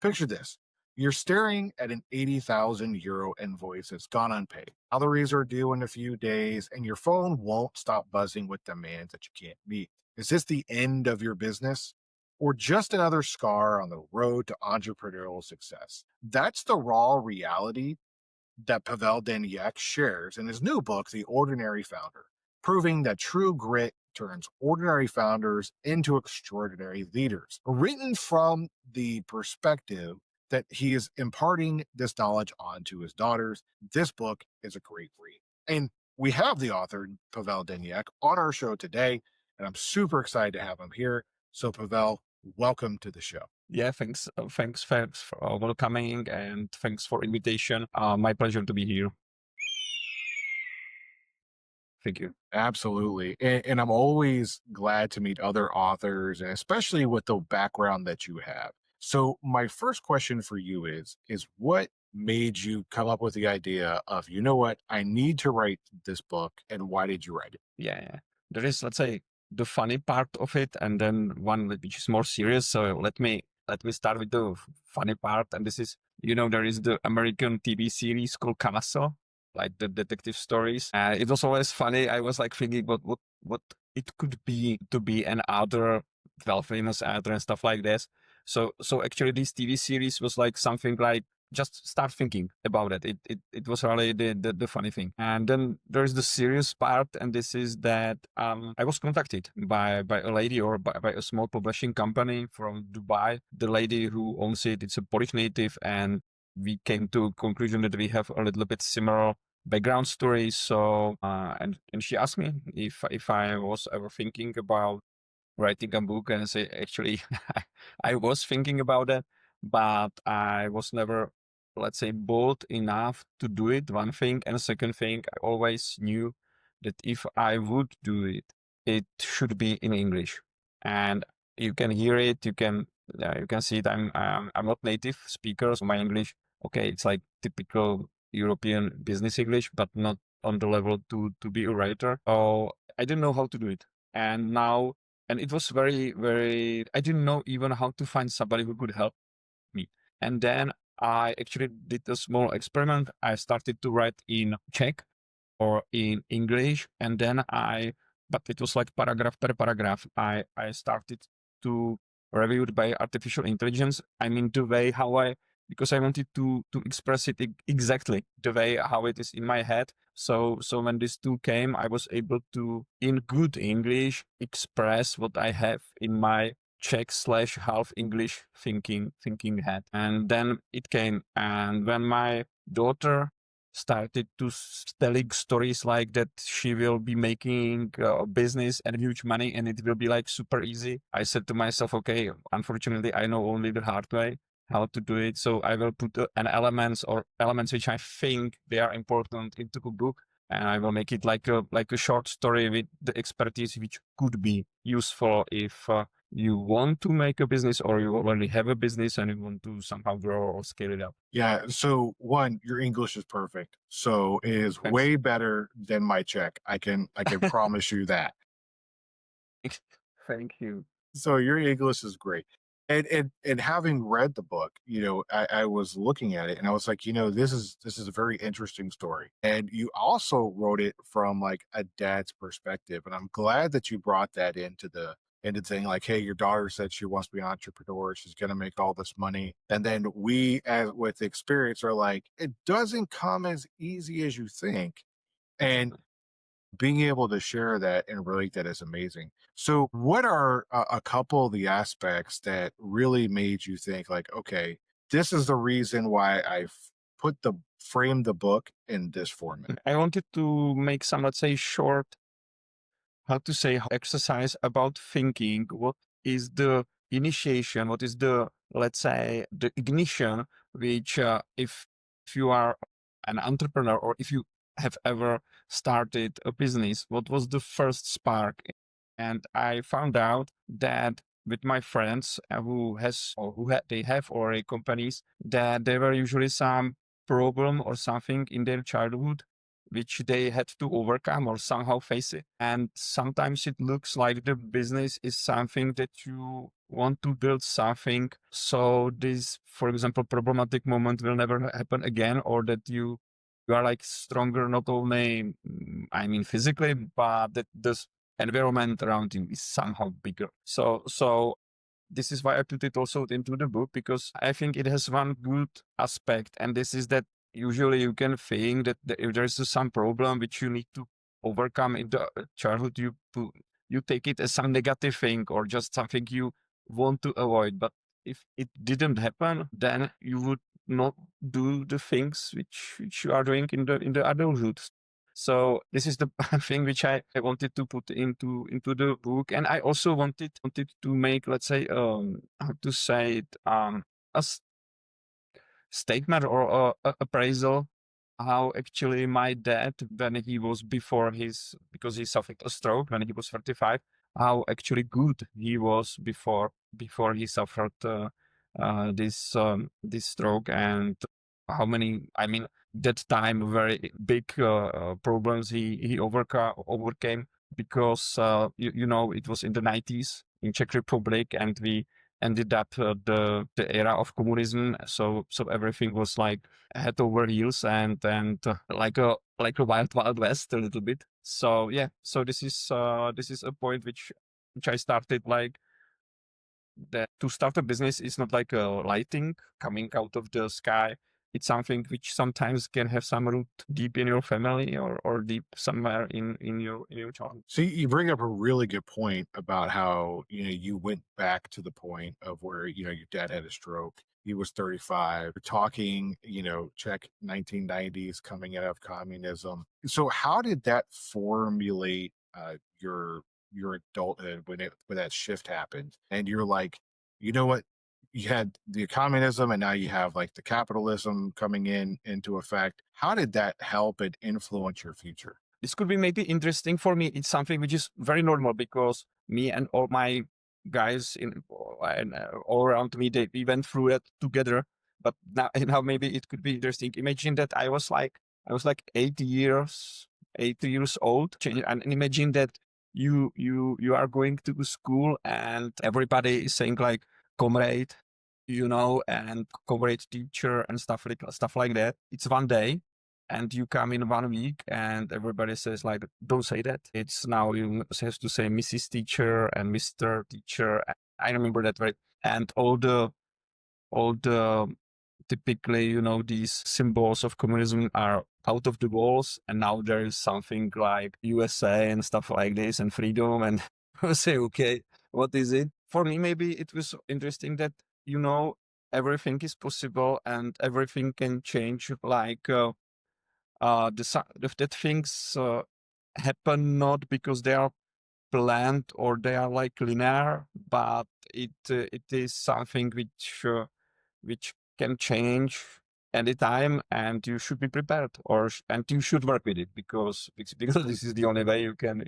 Picture this. You're staring at an 80,000 euro invoice that's gone unpaid. Salaries are due in a few days, and your phone won't stop buzzing with demands that you can't meet. Is this the end of your business? Or just another scar on the road to entrepreneurial success? That's the raw reality that Pavel Danek shares in his new book, The Ordinary Founder, proving that true grit turns ordinary founders into extraordinary leaders. Written from the perspective that he is imparting this knowledge onto his daughters, this book is a great read. And we have the author, Pavel Danek, on our show today, and I'm super excited to have him here. So, Pavel, welcome to the show. Yeah, thanks for welcoming and thanks for invitation. My pleasure to be here. Thank you. Absolutely. And I'm always glad to meet other authors, and especially with the background that you have. So my first question for you is what made you come up with the idea of, you know what, I need to write this book, and why did you write it? Yeah. There is, let's say, the funny part of it, and then one which is more serious. So let me start with the funny part. And this is, there is the American TV series called Castle, like the detective stories. It was always funny. I was like thinking, what it could be to be an author, well, famous author and stuff like this. So actually, this TV series was like something like just start thinking about it. It was really the funny thing. And then there's the serious part, and this is that I was contacted by a lady or by a small publishing company from Dubai. The lady who owns it, it's a Polish native, and we came to a conclusion that we have a little bit similar background stories. So and she asked me if I was ever thinking about writing a book, and I say actually I was thinking about it, but I was never, let's say, bold enough to do it. One thing, and the second thing, I always knew that if I would do it, it should be in English, and you can hear it, you can see it. I'm not native speaker, so my English, okay, it's like typical European business English, but not on the level to be a writer. So I didn't know how to do it, and now and it was very, very, I didn't know even how to find somebody who could help me. And then I actually did a small experiment. I started to write in Czech or in English. And then but it was like paragraph per paragraph. I started to review it by artificial intelligence. I mean, the way how because I wanted to express it exactly the way how it is in my head. So when this tool came, I was able to, in good English, express what I have in my Czech slash half English thinking head. And then it came. And when my daughter started to telling stories like that she will be making business and huge money and it will be like super easy, I said to myself, okay, unfortunately, I know only the hard way how to do it. So I will put an elements which I think they are important into the book, and I will make it like a short story with the expertise which could be useful if you want to make a business or you already have a business and you want to somehow grow or scale it up. Yeah. So one, your English is perfect. So it is Thanks. way better than my Czech. I can promise you that. Thank you. So your English is great. And having read the book, I was looking at it and I was like, this is a very interesting story. And you also wrote it from like a dad's perspective. And I'm glad that you brought that into saying like, hey, your daughter said she wants to be an entrepreneur, she's gonna make all this money. And then we as with experience are like, it doesn't come as easy as you think. And Exactly. being able to share that and relate that is amazing. So, what are a couple of the aspects that really made you think, like, okay, this is the reason why put the frame the book in this format? I wanted to make some, let's say, short, how to say, exercise about thinking. What is the initiation? What is the, let's say, the ignition, which if you are an entrepreneur or if you have ever started a business, what was the first spark? And I found out that with my friends who has or they have already companies, that there were usually some problem or something in their childhood which they had to overcome or somehow face it. And sometimes it looks like the business is something that you want to build something. So this, for example, problematic moment will never happen again, or that you are like stronger, not only, I mean, physically, but that this environment around you is somehow bigger. So this is why I put it also into the book, because I think it has one good aspect, and this is that usually you can think that if there's some problem which you need to overcome in the childhood, you take it as some negative thing or just something you want to avoid. But if it didn't happen, then you would not do the things which you are doing in the adulthood. So this is the thing which I wanted to put into the book, and I also wanted to make, let's say, how to say it, a statement or appraisal, how actually my dad, when he was before his, because he suffered a stroke when he was 35, how actually good he was before he suffered this stroke, and how many, I mean, that time very big problems he overcame, because you know, it was in the 90s in Czech Republic, and we ended up the era of communism. So everything was like head over heels, and like a wild west a little bit. So yeah, so this is a point which I started, like, that to start a business is not like a lighting coming out of the sky. It's something which sometimes can have some root deep in your family, or deep somewhere in your child. See, you bring up a really good point about how, you went back to the point of where, your dad had a stroke. He was 35, we're talking, Czech 1990s, coming out of communism. So how did that formulate your adulthood when that shift happened? And you're like, you know what? You had the communism and now you have like the capitalism coming into effect. How did that help and influence your future? This could be maybe interesting for me. It's something which is very normal, because me and all my guys in and all around me, we went through it together. But now, now maybe it could be interesting. Imagine that I was like 8 years old, and imagine that you are going to school and everybody is saying like comrade, and comrade teacher and stuff like that. It's one day, and you come in 1 week and everybody says like, don't say that, it's now you have to say Mrs. Teacher and Mr. Teacher. I remember that, right? And all the typically, these symbols of communism are out of the walls, and now there is something like USA and stuff like this, and freedom, and I say, okay, what is it? For me, maybe it was interesting that, everything is possible and everything can change, like, that things happen not because they are planned or they are like linear, but it is something which can change anytime, and you should be prepared, and you should work with it, because this is the only way you do,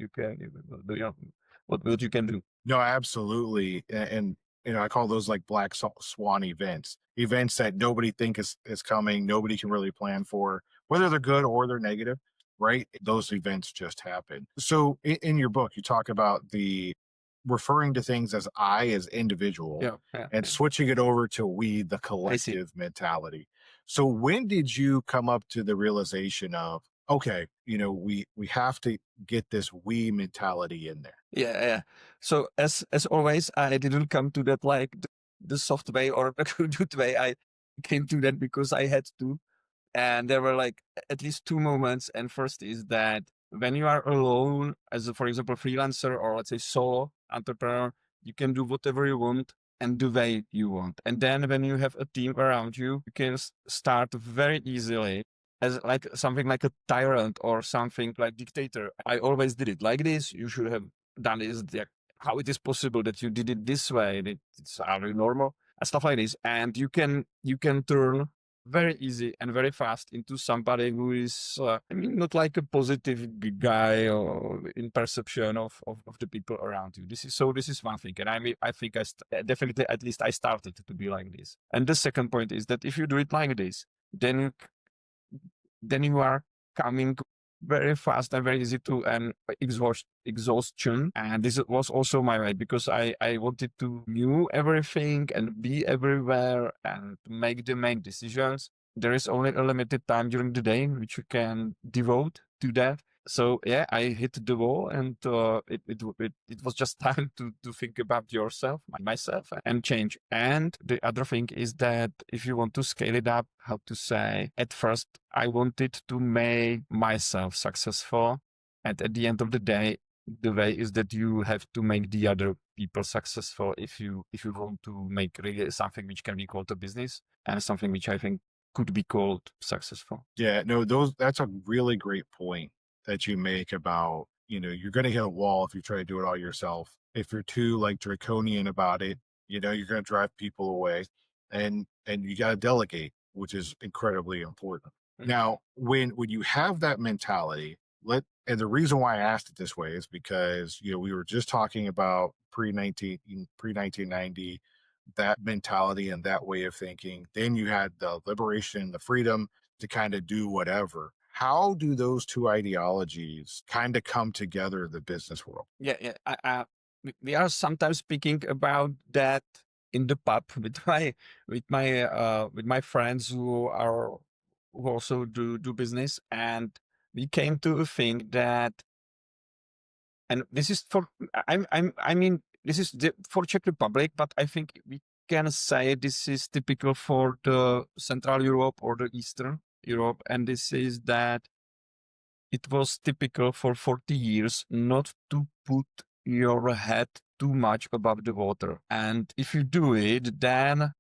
what you can do. No, absolutely. And, I call those like black swan events, events that nobody think is coming, nobody can really plan for, whether they're good or they're negative, right? Those events just happen. So in your book, you talk about the referring to things as I as individual Yeah, yeah, and yeah. switching it over to we, the I see. collective mentality. So when did you come up to the realization of, okay, we have to get this we mentality in there? Yeah, yeah. So as always, I didn't come to that like the soft way or the good way. I came to that because I had to. And there were like at least two moments. And first is that when you are alone as a, for example, freelancer, or let's say solo entrepreneur, you can do whatever you want and the way you want. And then when you have a team around you, you can start very easily as like something like a tyrant or something like dictator. I always did it like this. You should have done this. How it is possible that you did it this way? It's hardly normal and stuff like this. And you can turn very easy and very fast into somebody who is, I mean, not like a positive guy or in perception of the people around you. This is one thing. And I mean, I think definitely, at least I started to be like this. And the second point is that if you do it like this, then you are coming very fast and very easy to exhaustion. And this was also my way because I wanted to knew everything and be everywhere and make the main decisions. There is only a limited time during the day which you can devote to that. So yeah, I hit the wall, and it was just time to think about yourself, myself, and change. And the other thing is that if you want to scale it up, how to say? At first, I wanted to make myself successful, and at the end of the day, the way is that you have to make the other people successful if you want to make really something which can be called a business and something which I think could be called successful. Yeah, no, that's a really great point that you make about, you're going to hit a wall if you try to do it all yourself. If you're too like draconian about it, you're going to drive people away, and you got to delegate, which is incredibly important. Mm. Now, when you have that mentality, and the reason why I asked it this way is because, we were just talking about pre 1990, that mentality and that way of thinking. Then you had the liberation, the freedom to kind of do whatever. How do those two ideologies kind of come together in the business world? Yeah, yeah. We are sometimes speaking about that in the pub with my friends who also do business, and we came to a thing that, and this is for I mean this is for Czech Republic, but I think we can say this is typical for the Central Europe or the Eastern Europe, and this is that it was typical for 40 years not to put your head too much above the water. And if you do it, then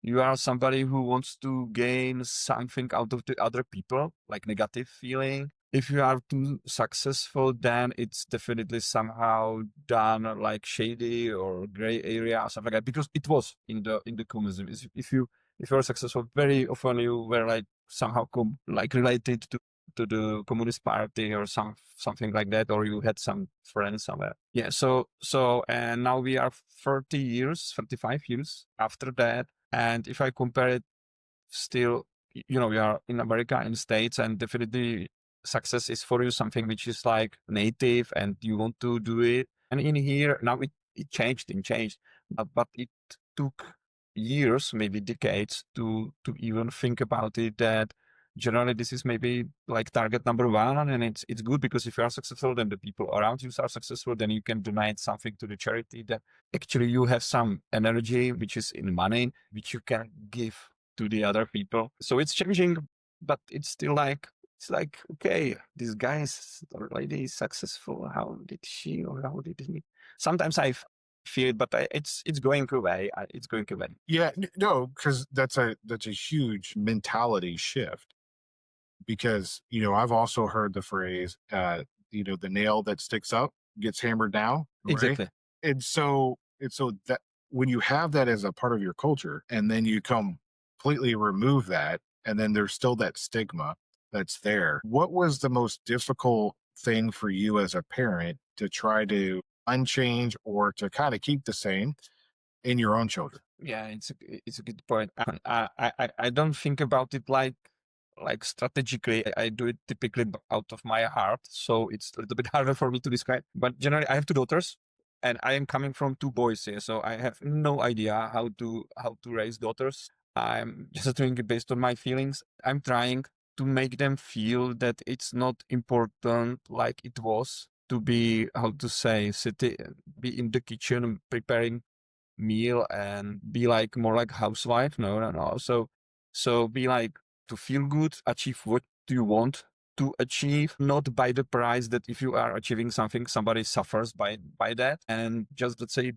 you are somebody who wants to gain something out of the other people, like negative feeling. If you are too successful, then it's definitely somehow done like shady or gray area or something like that. Because it was in the communism. If you are successful, very often you were like somehow like related to the Communist Party or something like that, or you had some friends somewhere. Yeah. And now we are 30 years, 35 years after that. And if I compare it, still, we are in America, in States, and definitely success is for you something which is like native and you want to do it. And in here now it changed, but it took years, maybe decades, to even think about it. That generally this is maybe like target number one, and it's good because if you are successful, then the people around you are successful. Then you can donate something to the charity. That actually you have some energy, which is in money, which you can give to the other people. So it's changing, but it's like okay, this guy is or lady is successful. How did she or how did he? Sometimes I feel it, but it's going away. It's going away. Yeah, no, because that's a huge mentality shift. Because I've also heard the phrase, the nail that sticks up gets hammered down, right? Exactly. And so that when you have that as a part of your culture, and then you completely remove that, and then there's still that stigma that's there. What was the most difficult thing for you as a parent to try to unchange or to kind of keep the same in your own children? Yeah, it's a good point. I don't think about it like strategically. I do it typically out of my heart, so it's a little bit harder for me to describe. But generally, I have two daughters, and I am coming from two boys here, so I have no idea how to raise daughters. I'm just doing it based on my feelings. I'm trying to make them feel that it's not important like it was to be, how to say, be in the kitchen preparing meal and be like more like housewife. No, no, no. So be like to feel good, achieve what you want to achieve, not by the price that if you are achieving something, somebody suffers by that. And just let's say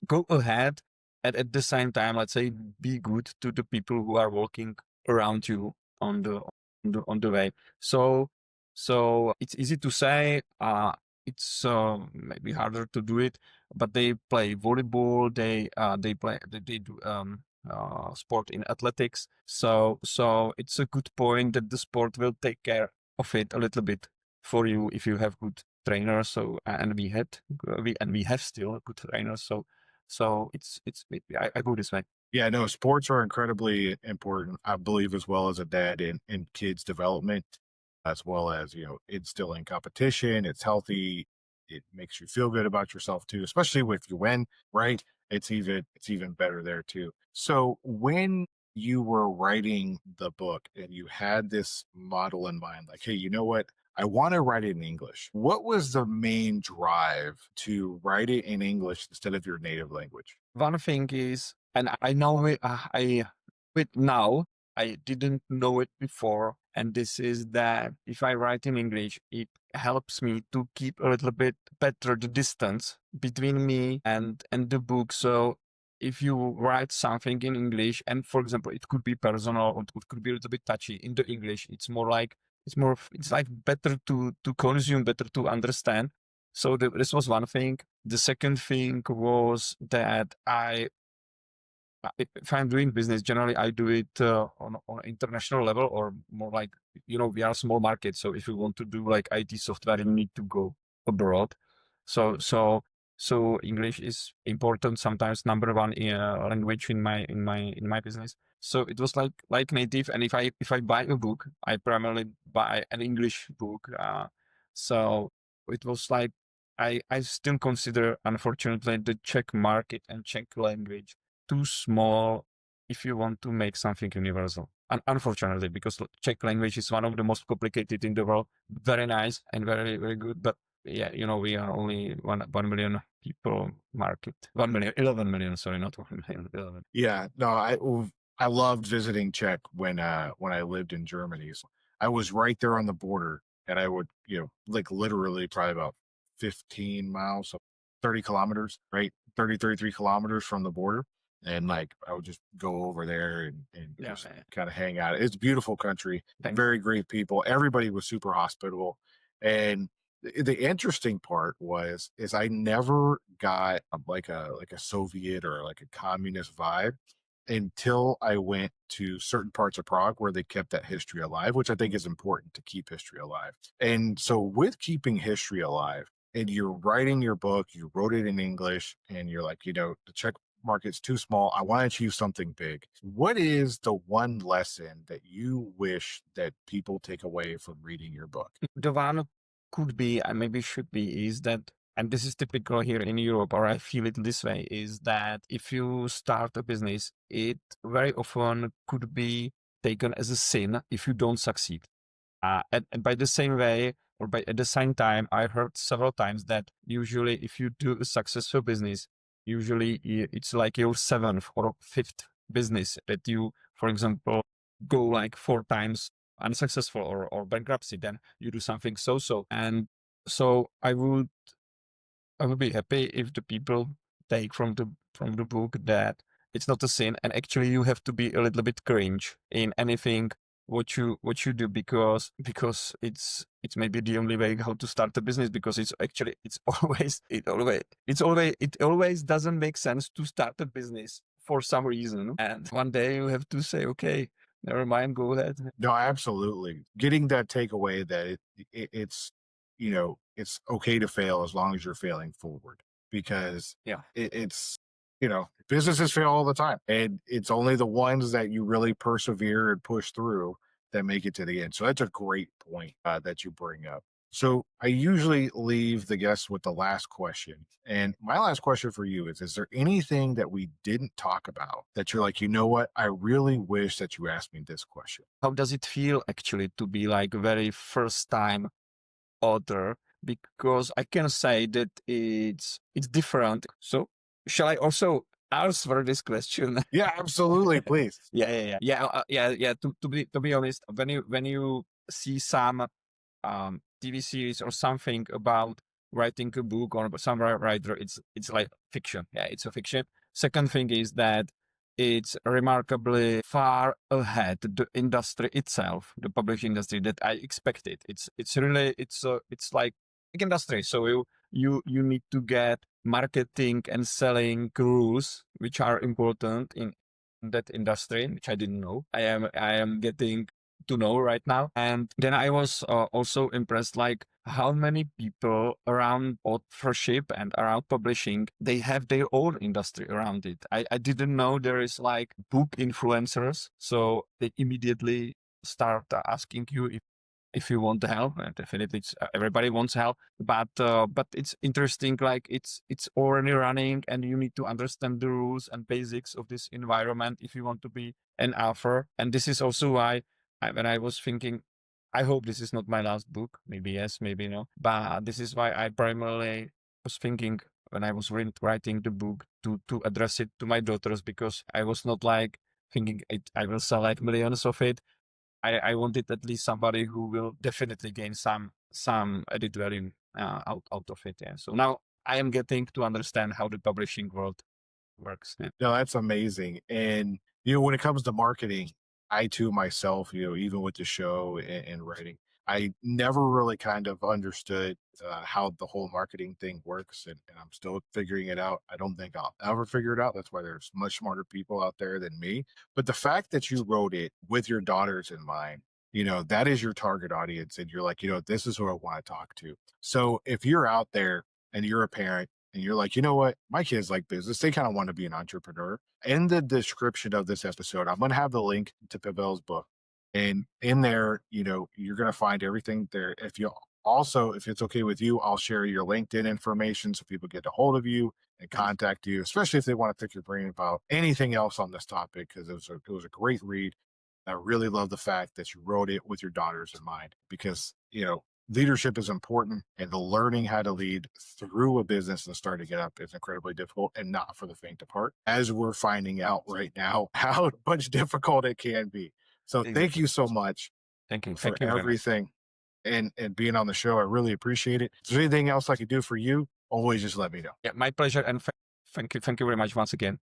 go ahead, and at the same time, let's say be good to the people who are working around you on the way. So it's easy to say. It's maybe harder to do it, but they play volleyball. They do sport in athletics. So it's a good point that the sport will take care of it a little bit for you if you have good trainers. So and we have still good trainers. So I go this way. Yeah, no, sports are incredibly important, I believe, as well as a dad in kids' development. as well as, instilling competition. It's healthy. It makes you feel good about yourself too, especially with you win, right? It's even better there too. So when you were writing the book and you had this model in mind, like, hey, you know what? I want to write it in English. What was the main drive to write it in English instead of your native language? One thing is, and I know it, with now, I didn't know it before. And this is that if I write in English, it helps me to keep a little bit better the distance between me and the book. So if you write something in English, and for example, it could be personal or it could be a little bit touchy in the English, it's like better to consume, better to understand. So this was one thing. The second thing was that if I'm doing business, generally I do it on an international level, or more like, we are a small market. So if you want to do like IT software, you need to go abroad. So English is important, sometimes number one language in my business. So it was like native. And if I buy a book, I primarily buy an English book. So it was like I still consider, unfortunately, the Czech market and Czech language too small if you want to make something universal. Unfortunately, because Czech language is one of the most complicated in the world. Very nice and very, very good. But yeah, we are only 1 million people market. 1 million, 11 million, sorry, not 1 million, 11. Yeah, no, I loved visiting Czech when I lived in Germany. So I was right there on the border, and I would, like literally probably about 15 miles, so 30 kilometers, right? 33 kilometers from the border. And like I would just go over there and Yeah, just yeah. kind of hang out. It's a beautiful country, Thank you. very great people. Everybody was super hospitable. And the interesting part is I never got like a Soviet or like a communist vibe until I went to certain parts of Prague where they kept that history alive, which I think is important to keep history alive. And so with keeping history alive, and you're writing your book, you wrote it in English, and you're like, the Czech market's too small. I want to achieve something big. What is the one lesson that you wish that people take away from reading your book? The one could be, and maybe should be, is that, and this is typical here in Europe, or I feel it this way, is that if you start a business, it very often could be taken as a sin if you don't succeed. And by the same way, or by at the same time, I heard several times that usually if you do a successful business, usually it's like your seventh or fifth business that you, for example, go like 4 times unsuccessful or bankruptcy, then you do something so. And so I would be happy if the people take from the book that it's not a sin, and actually you have to be a little bit cringe in anything what you do, because it's maybe the only way how to start a business, because it's always doesn't make sense to start a business for some reason, and one day you have to say, okay, never mind, go ahead. No, absolutely. Getting that takeaway that it's okay to fail as long as you're failing forward, because Yeah. businesses fail all the time, and it's only the ones that you really persevere and push through that make it to the end. So that's a great point that you bring up. So I usually leave the guests with the last question. And my last question for you is there anything that we didn't talk about that you're like, you know what? I really wish that you asked me this question? How does it feel actually to be like very first time author? Because I can say that it's different. So shall I also answer this question? Yeah, absolutely. Please. Yeah. To be honest, when you see some TV series or something about writing a book or some writer, it's like fiction. Yeah, it's a fiction. Second thing is that it's remarkably far ahead the industry itself, the publishing industry, that I expected. It's really it's like big industry. So you need to get marketing and selling rules which are important in that industry, which I didn't know. I am getting to know right now. And then I was also impressed, like how many people around authorship and around publishing, they have their own industry around it. I didn't know there is like book influencers. So they immediately start asking you if if you want help. Definitely, everybody wants help, but it's interesting. Like it's already running, and you need to understand the rules and basics of this environment if you want to be an author. And this is also why, when I was thinking, I hope this is not my last book. Maybe yes, maybe no. But this is why I primarily was thinking when I was writing the book to address it to my daughters, because I was not like thinking I will sell like millions of it. I wanted at least somebody who will definitely gain some added value out of it. Yeah. So now I am getting to understand how the publishing world works. Yeah. No, that's amazing. And, when it comes to marketing, I too myself, even with the show and writing, I never really kind of understood how the whole marketing thing works. And I'm still figuring it out. I don't think I'll ever figure it out. That's why there's much smarter people out there than me. But the fact that you wrote it with your daughters in mind, that is your target audience. And you're like, this is who I want to talk to. So if you're out there and you're a parent, and you're like, you know what? My kids like business. They kind of want to be an entrepreneur. In the description of this episode, I'm going to have the link to Pavel's book. And in there, you're going to find everything there. If it's okay with you, I'll share your LinkedIn information so people get a hold of you and contact you, especially if they want to pick your brain about anything else on this topic, because it was a great read. I really love the fact that you wrote it with your daughters in mind, because, leadership is important, and the learning how to lead through a business and starting it up is incredibly difficult and not for the faint of heart, as we're finding out right now how much difficult it can be. So thank Exactly. you so much Thank you. for Thank you very much. everything and being on the show. I really appreciate it. If there's anything else I could do for you, always just let me know. Yeah, my pleasure. And thank you. Thank you very much once again.